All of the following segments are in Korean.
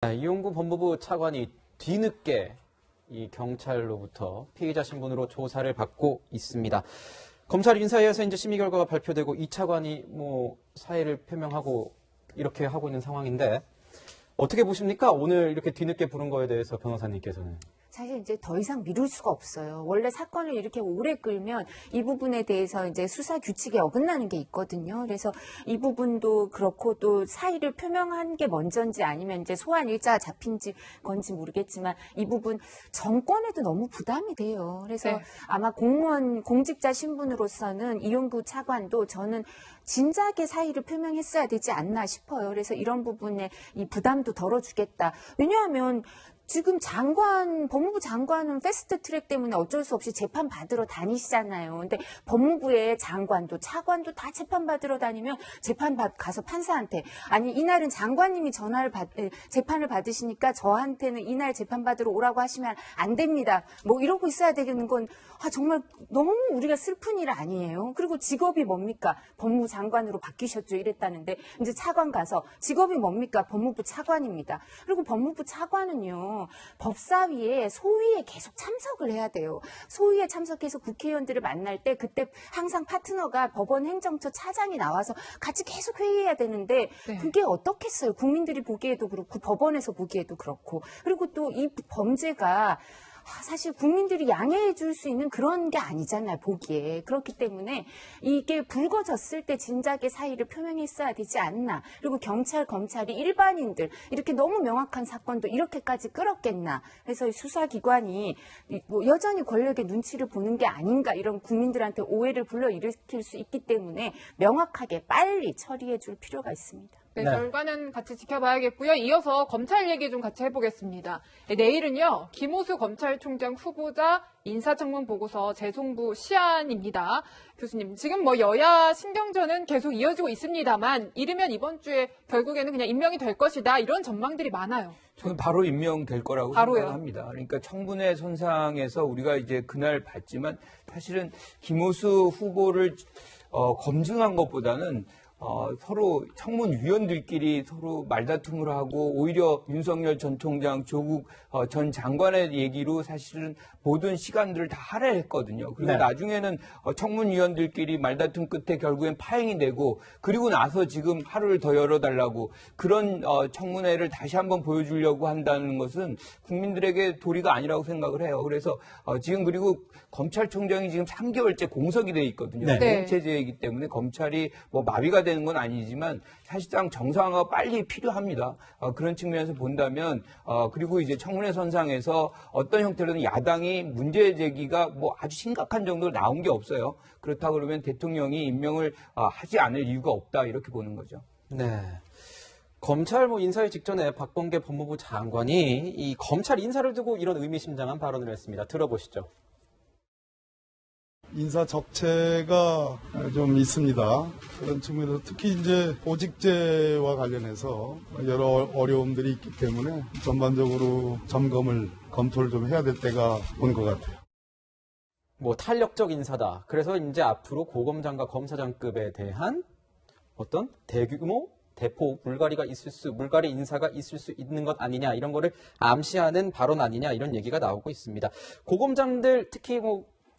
이용구 법무부 차관이 뒤늦게 이 경찰로부터 피의자 신분으로 조사를 받고 있습니다. 검찰 인사위에서 이제 심의 결과가 발표되고 이 차관이 사의를 표명하고 이렇게 하고 있는 상황인데 어떻게 보십니까? 오늘 이렇게 뒤늦게 부른 거에 대해서 변호사님께서는. 사실 이제 더 이상 미룰 수가 없어요. 원래 사건을 이렇게 오래 끌면 이 부분에 대해서 이제 수사 규칙에 어긋나는 게 있거든요. 그래서 이 부분도 그렇고 또 사의를 표명한 게 먼저인지 아니면 이제 소환 일자가 잡힌지 건지 모르겠지만 이 부분 정권에도 너무 부담이 돼요. 그래서 네. 아마 공무원 공직자 신분으로서는 이용구 차관도 저는 진작에 사의를 표명했어야 되지 않나 싶어요. 그래서 이런 부분에 이 부담도 덜어주겠다. 왜냐하면 지금 법무부 장관은 패스트 트랙 때문에 어쩔 수 없이 재판 받으러 다니시잖아요. 근데 법무부의 장관도 차관도 다 재판 받으러 다니면 가서 판사한테 아니 이날은 장관님이 재판을 받으시니까 저한테는 이날 재판 받으러 오라고 하시면 안 됩니다. 이러고 있어야 되는 건 정말 너무 우리가 슬픈 일 아니에요. 그리고 직업이 뭡니까? 법무부 장관으로 바뀌셨죠. 이랬다는데 이제 차관 가서 직업이 뭡니까? 법무부 차관입니다. 그리고 법무부 차관은요. 법사위에 소위에 계속 참석을 해야 돼요. 소위에 참석해서 국회의원들을 만날 때 그때 항상 파트너가 법원 행정처 차장이 나와서 같이 계속 회의해야 되는데 네. 그게 어떻겠어요. 국민들이 보기에도 그렇고 법원에서 보기에도 그렇고. 그리고 또 이 범죄가 사실 국민들이 양해해 줄 수 있는 그런 게 아니잖아요, 보기에. 그렇기 때문에 이게 불거졌을 때 진작에 사의를 표명했어야 되지 않나. 그리고 경찰, 검찰이 일반인들 이렇게 너무 명확한 사건도 이렇게까지 끌었겠나. 그래서 수사기관이 여전히 권력의 눈치를 보는 게 아닌가 이런 국민들한테 오해를 불러일으킬 수 있기 때문에 명확하게 빨리 처리해 줄 필요가 있습니다. 네, 네. 결과는 같이 지켜봐야겠고요. 이어서 검찰 얘기 좀 같이 해보겠습니다. 내일은요, 김호수 검찰총장 후보자 인사청문 보고서 재송부 시한입니다. 교수님, 지금 여야 신경전은 계속 이어지고 있습니다만 이르면 이번 주에 결국에는 그냥 임명이 될 것이다 이런 전망들이 많아요. 저는 바로 임명될 거라고 바로요. 생각합니다. 그러니까 청문회 선상에서 우리가 이제 그날 봤지만 사실은 김호수 후보를 검증한 것보다는 서로 청문위원들끼리 서로 말다툼을 하고 오히려 윤석열 전 총장, 조국 전 장관의 얘기로 사실은 모든 시간들을 다 할애했거든요. 그리고 네. 나중에는 청문위원들끼리 말다툼 끝에 결국엔 파행이 되고 그리고 나서 지금 하루를 더 열어달라고 그런 청문회를 다시 한번 보여주려고 한다는 것은 국민들에게 도리가 아니라고 생각을 해요. 그래서 지금 그리고 검찰총장이 지금 3개월째 공석이 돼 있거든요. 네. 네. 체제이기 때문에 검찰이 마비가 되는 건 아니지만 사실상 정상화가 빨리 필요합니다. 그런 측면에서 본다면 그리고 이제 청문회 선상에서 어떤 형태로든 야당이 문제 제기가 아주 심각한 정도로 나온 게 없어요. 그렇다 그러면 대통령이 임명을 하지 않을 이유가 없다 이렇게 보는 거죠. 네. 검찰 인사회 직전에 박범계 법무부 장관이 이 검찰 인사를 두고 이런 의미심장한 발언을 했습니다. 들어보시죠. 인사 적체가 좀 있습니다. 그런 측면에서 특히 이제 보직제와 관련해서 여러 어려움들이 있기 때문에 전반적으로 검토를 좀 해야 될 때가 온 것 같아요. 탄력적 인사다. 그래서 이제 앞으로 고검장과 검사장급에 대한 어떤 대규모 대폭 물갈이 인사가 있을 수 있는 것 아니냐 이런 거를 암시하는 발언 아니냐 이런 얘기가 나오고 있습니다. 고검장들 특히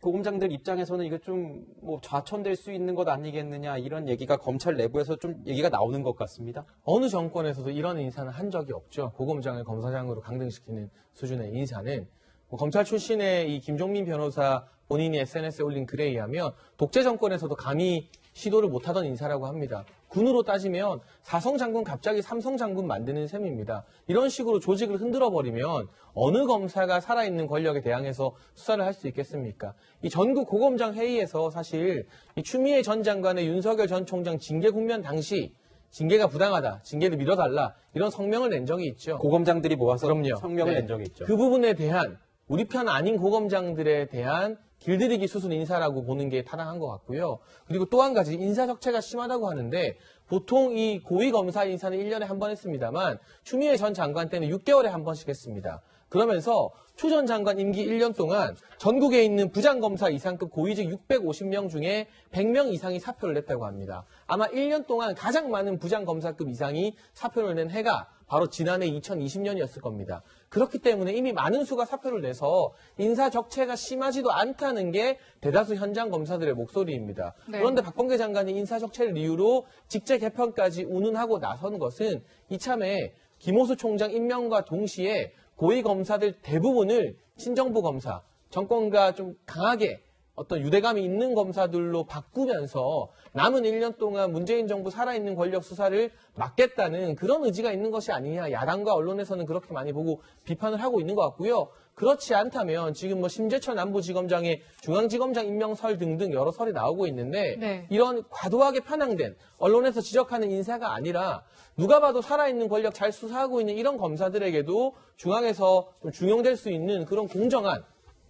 고검장들 입장에서는 이거 좀 좌천될 수 있는 것 아니겠느냐 이런 얘기가 검찰 내부에서 좀 얘기가 나오는 것 같습니다. 어느 정권에서도 이런 인사는 한 적이 없죠. 고검장을 검사장으로 강등시키는 수준의 인사는. 검찰 출신의 이 김종민 변호사 본인이 SNS에 올린 글에 의하면 독재 정권에서도 감히 시도를 못하던 인사라고 합니다. 군으로 따지면 사성 장군 갑자기 삼성 장군 만드는 셈입니다. 이런 식으로 조직을 흔들어버리면 어느 검사가 살아있는 권력에 대항해서 수사를 할 수 있겠습니까? 이 전국 고검장 회의에서 사실 이 추미애 전 장관의 윤석열 전 총장 징계 국면 당시 징계가 부당하다, 징계를 미뤄달라 이런 성명을 낸 적이 있죠. 고검장들이 모아서 그럼요. 성명을 네. 낸 적이 있죠. 그 부분에 대한 우리 편 아닌 고검장들에 대한 길들이기 수순 인사라고 보는 게 타당한 것 같고요. 그리고 또 한 가지 인사 적체가 심하다고 하는데 보통 이 고위검사 인사는 1년에 한 번 했습니다만 추미애 전 장관 때는 6개월에 한 번씩 했습니다. 그러면서 추 전 장관 임기 1년 동안 전국에 있는 부장검사 이상급 고위직 650명 중에 100명 이상이 사표를 냈다고 합니다. 아마 1년 동안 가장 많은 부장검사급 이상이 사표를 낸 해가 바로 지난해 2020년이었을 겁니다. 그렇기 때문에 이미 많은 수가 사표를 내서 인사 적체가 심하지도 않다는 게 대다수 현장 검사들의 목소리입니다. 네. 그런데 박범계 장관이 인사 적체를 이유로 직제 개편까지 운운하고 나선 것은 이참에 김호수 총장 임명과 동시에 고위 검사들 대부분을 친정부 검사, 정권과 좀 강하게 어떤 유대감이 있는 검사들로 바꾸면서 남은 1년 동안 문재인 정부 살아있는 권력 수사를 막겠다는 그런 의지가 있는 것이 아니냐. 야당과 언론에서는 그렇게 많이 보고 비판을 하고 있는 것 같고요. 그렇지 않다면 지금 뭐 심재철 남부지검장의 중앙지검장 임명설 등등 여러 설이 나오고 있는데 네. 이런 과도하게 편향된 언론에서 지적하는 인사가 아니라 누가 봐도 살아있는 권력 잘 수사하고 있는 이런 검사들에게도 중앙에서 좀 중용될 수 있는 그런 공정한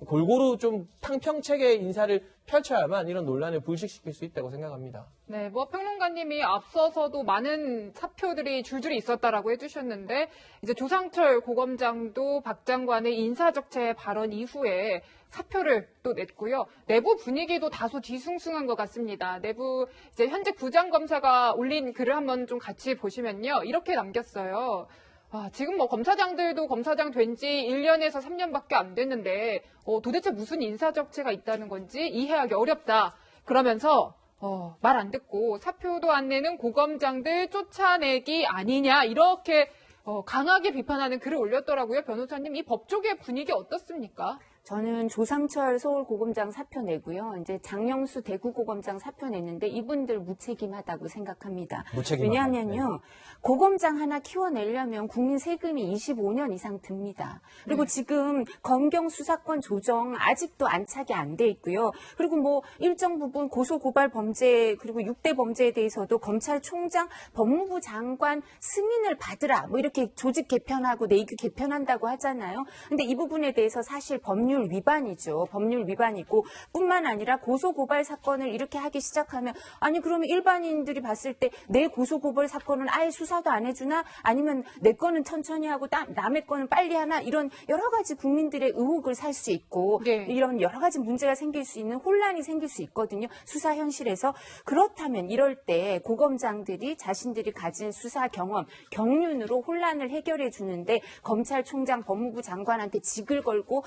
골고루 좀 탕평책의 인사를 펼쳐야만 이런 논란을 불식시킬 수 있다고 생각합니다. 네, 뭐 평론가님이 앞서서도 많은 사표들이 줄줄이 있었다라고 해주셨는데 이제 조상철 고검장도 박 장관의 인사적체 발언 이후에 사표를 또 냈고요. 내부 분위기도 다소 뒤숭숭한 것 같습니다. 내부 이제 현직 부장검사가 올린 글을 한번 좀 같이 보시면요, 이렇게 남겼어요. 지금 뭐 검사장들도 검사장 된 지 1년에서 3년밖에 안 됐는데 도대체 무슨 인사적체가 있다는 건지 이해하기 어렵다. 그러면서 말 안 듣고 사표도 안 내는 고검장들 쫓아내기 아니냐 이렇게 강하게 비판하는 글을 올렸더라고요. 변호사님, 이 법조계 분위기 어떻습니까? 저는 조상철 서울고검장 사표 내고요. 이제 장영수 대구고검장 사표 냈는데 이분들 무책임하다고 생각합니다. 무책임하다. 왜냐하면요. 고검장 하나 키워내려면 국민 세금이 25년 이상 듭니다. 그리고 지금 검경 수사권 조정 아직도 안착이 안 돼 있고요. 그리고 뭐 일정 부분 고소고발 범죄 그리고 6대 범죄에 대해서도 검찰총장 법무부 장관 승인을 받으라 뭐 이렇게 조직 개편하고 내규 개편한다고 하잖아요. 근데 이 부분에 대해서 사실 법률 위반이죠. 법률 위반이고 뿐만 아니라 고소고발 사건을 이렇게 하기 시작하면 아니 그러면 일반인들이 봤을 때 내 고소고발 사건은 아예 수사도 안 해주나 아니면 내 거는 천천히 하고 남의 거는 빨리 하나 이런 여러 가지 국민들의 의혹을 살 수 있고 네. 이런 여러 가지 문제가 생길 수 있는 혼란이 생길 수 있거든요. 수사 현실에서. 그렇다면 이럴 때 고검장들이 자신들이 가진 수사 경험, 경륜으로 혼란을 해결해 주는데 검찰총장 법무부 장관한테 직을 걸고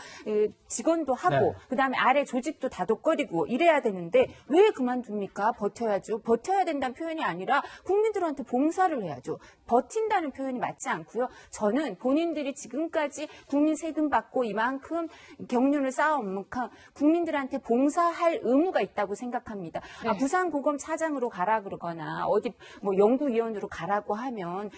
직원도 하고 네. 그다음에 아래 조직도 다독거리고 이래야 되는데 왜 그만둡니까? 버텨야죠. 버텨야 된다는 표현이 아니라 국민들한테 봉사를 해야죠. 버틴다는 표현이 맞지 않고요. 저는 본인들이 지금까지 국민 세금 받고 이만큼 경륜을 쌓아온 만큼 국민들한테 봉사할 의무가 있다고 생각합니다. 네. 부산고검 차장으로 가라 그러거나 어디 뭐 연구위원으로 가라고 하면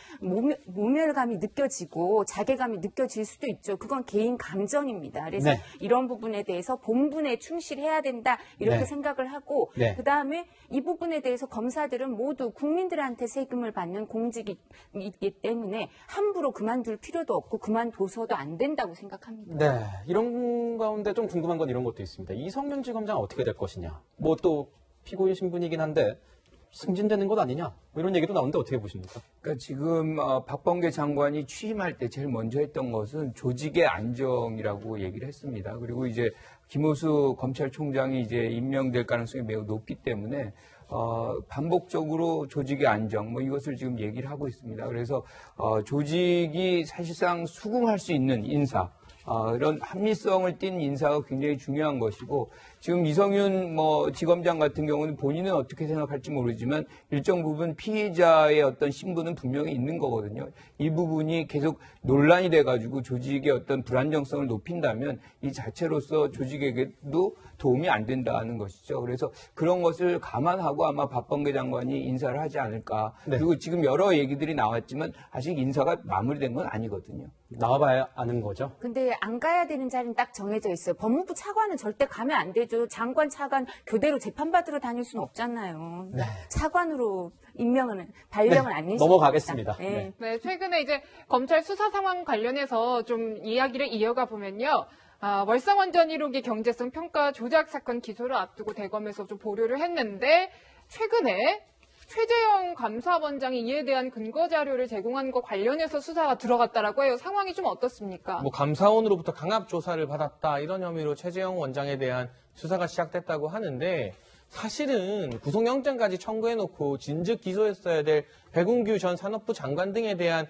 모멸감이 느껴지고 자괴감이 느껴질 수도 있죠. 그건 개인 감정입니다. 그래서 네. 이런 부분에 대해서 본분에 충실해야 된다 이렇게 네. 생각을 하고 네. 그다음에 이 부분에 대해서 검사들은 모두 국민들한테 세금을 받는 공직이기 때문에 함부로 그만둘 필요도 없고 그만둬서도 안 된다고 생각합니다. 네, 이런 가운데 좀 궁금한 건 이런 것도 있습니다. 이성윤 지검장 어떻게 될 것이냐. 뭐 또 피고인 신분이긴 한데 승진되는 것 아니냐. 뭐 이런 얘기도 나오는데 어떻게 보십니까? 그러니까 지금 박범계 장관이 취임할 때 제일 먼저 했던 것은 조직의 안정이라고 얘기를 했습니다. 그리고 이제 김호수 검찰총장이 이제 임명될 가능성이 매우 높기 때문에 반복적으로 조직의 안정, 뭐 이것을 지금 얘기를 하고 있습니다. 그래서 조직이 사실상 수긍할 수 있는 인사, 이런 합리성을 띈 인사가 굉장히 중요한 것이고 지금 이성윤 지검장 같은 경우는 본인은 어떻게 생각할지 모르지만 일정 부분 피해자의 어떤 신분은 분명히 있는 거거든요. 이 부분이 계속 논란이 돼가지고 조직의 어떤 불안정성을 높인다면 이 자체로서 조직에게도 도움이 안 된다는 것이죠. 그래서 그런 것을 감안하고 아마 박범계 장관이 인사를 하지 않을까. 네. 그리고 지금 여러 얘기들이 나왔지만 아직 인사가 마무리된 건 아니거든요. 나와봐야 아는 거죠. 근데 안 가야 되는 자리는 딱 정해져 있어요. 법무부 차관은 절대 가면 안 되죠. 장관, 차관 교대로 재판받으러 다닐 수는 없잖아요. 네. 차관으로 임명은 발령을 안 내시죠. 넘어가겠습니다. 네. 네. 네, 최근에 이제 검찰 수사 상황 관련해서 좀 이야기를 이어가 보면요. 월성원전 1호기 경제성 평가 조작 사건 기소를 앞두고 대검에서 좀 보류를 했는데 최근에 최재형 감사원장이 이에 대한 근거 자료를 제공한 것 관련해서 수사가 들어갔다라고 해요. 상황이 좀 어떻습니까? 뭐 감사원으로부터 강압 조사를 받았다 이런 혐의로 최재형 원장에 대한 수사가 시작됐다고 하는데 사실은 구속영장까지 청구해놓고 진즉 기소했어야 될 백운규 전 산업부 장관 등에 대한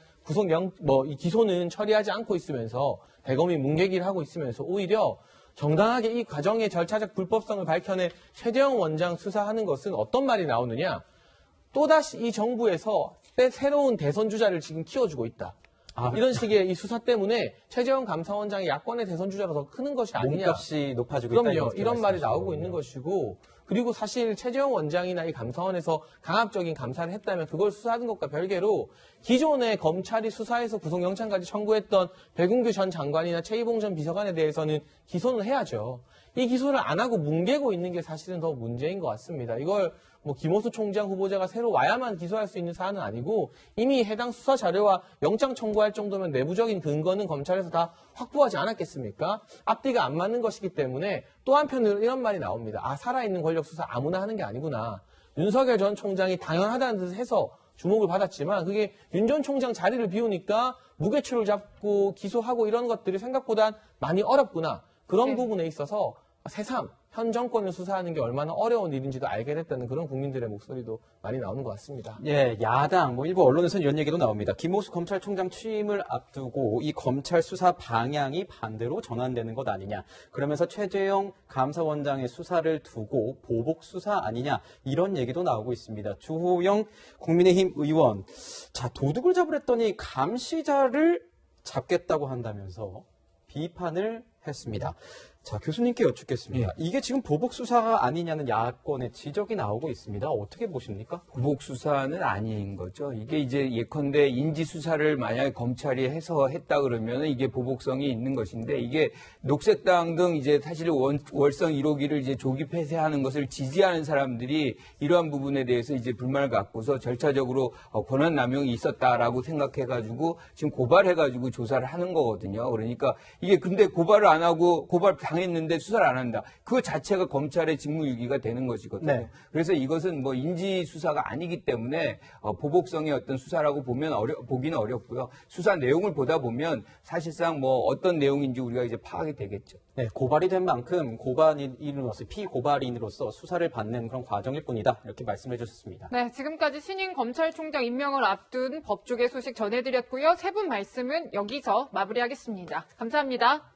이 기소는 처리하지 않고 있으면서 대검이 문개기를 하고 있으면서 오히려 정당하게 이 과정의 절차적 불법성을 밝혀낸 최재형 원장 수사하는 것은 어떤 말이 나오느냐? 또다시 이 정부에서 새로운 대선 주자를 지금 키워주고 있다. 이런 식의 이 수사 때문에 최재형 감사원장이 야권의 대선 주자로 더 크는 것이 아니냐. 몸값이 높아지고 있다. 그럼요. 이런 말이 말씀하시는 나오고 거군요. 있는 것이고 그리고 사실 최재형 원장이나 이 감사원에서 강압적인 감사를 했다면 그걸 수사하는 것과 별개로 기존의 검찰이 수사해서 구속영장까지 청구했던 백운규 전 장관이나 최이봉 전 비서관에 대해서는 기소는 해야죠. 이 기소를 안 하고 뭉개고 있는 게 사실은 더 문제인 것 같습니다. 이걸 뭐 김호수 총장 후보자가 새로 와야만 기소할 수 있는 사안은 아니고 이미 해당 수사 자료와 영장 청구할 정도면 내부적인 근거는 검찰에서 다 확보하지 않았겠습니까? 앞뒤가 안 맞는 것이기 때문에 또 한편으로 이런 말이 나옵니다. 아, 살아있는 권력 수사 아무나 하는 게 아니구나. 윤석열 전 총장이 당연하다는 듯 해서 주목을 받았지만 그게 윤 전 총장 자리를 비우니까 무게추를 잡고 기소하고 이런 것들이 생각보다 많이 어렵구나. 그런 네. 부분에 있어서 새삼 현 정권을 수사하는 게 얼마나 어려운 일인지도 알게 됐다는 그런 국민들의 목소리도 많이 나오는 것 같습니다. 예, 야당, 일부 언론에서는 이런 얘기도 나옵니다. 김호수 검찰총장 취임을 앞두고 이 검찰 수사 방향이 반대로 전환되는 것 아니냐. 그러면서 최재형 감사원장의 수사를 두고 보복 수사 아니냐. 이런 얘기도 나오고 있습니다. 주호영 국민의힘 의원. 자, 도둑을 잡으랬더니 감시자를 잡겠다고 한다면서 비판을 했습니다. 자, 교수님께 여쭙겠습니다. 이게 지금 보복 수사가 아니냐는 야권의 지적이 나오고 있습니다. 어떻게 보십니까? 보복 수사는 아닌 거죠. 이게 이제 예컨대 인지 수사를 만약에 검찰이 해서 했다 그러면 이게 보복성이 있는 것인데 이게 녹색당 등 이제 사실 월성 1호기를 이제 조기 폐쇄하는 것을 지지하는 사람들이 이러한 부분에 대해서 이제 불만을 갖고서 절차적으로 권한 남용이 있었다라고 생각해가지고 지금 고발해가지고 조사를 하는 거거든요. 그러니까 이게 근데 고발을 안 하고 고발 당했는데 수사를 안 한다. 그 자체가 검찰의 직무유기가 되는 것이거든요. 네. 그래서 이것은 뭐 인지 수사가 아니기 때문에 보복성의 어떤 수사라고 보기는 어렵고요. 수사 내용을 보다 보면 사실상 뭐 어떤 내용인지 우리가 이제 파악이 되겠죠. 네, 고발이 된 만큼 피고발인으로서 수사를 받는 그런 과정일 뿐이다. 이렇게 말씀해 주셨습니다. 네, 지금까지 신임 검찰총장 임명을 앞둔 법조계 소식 전해드렸고요. 세 분 말씀은 여기서 마무리하겠습니다. 감사합니다.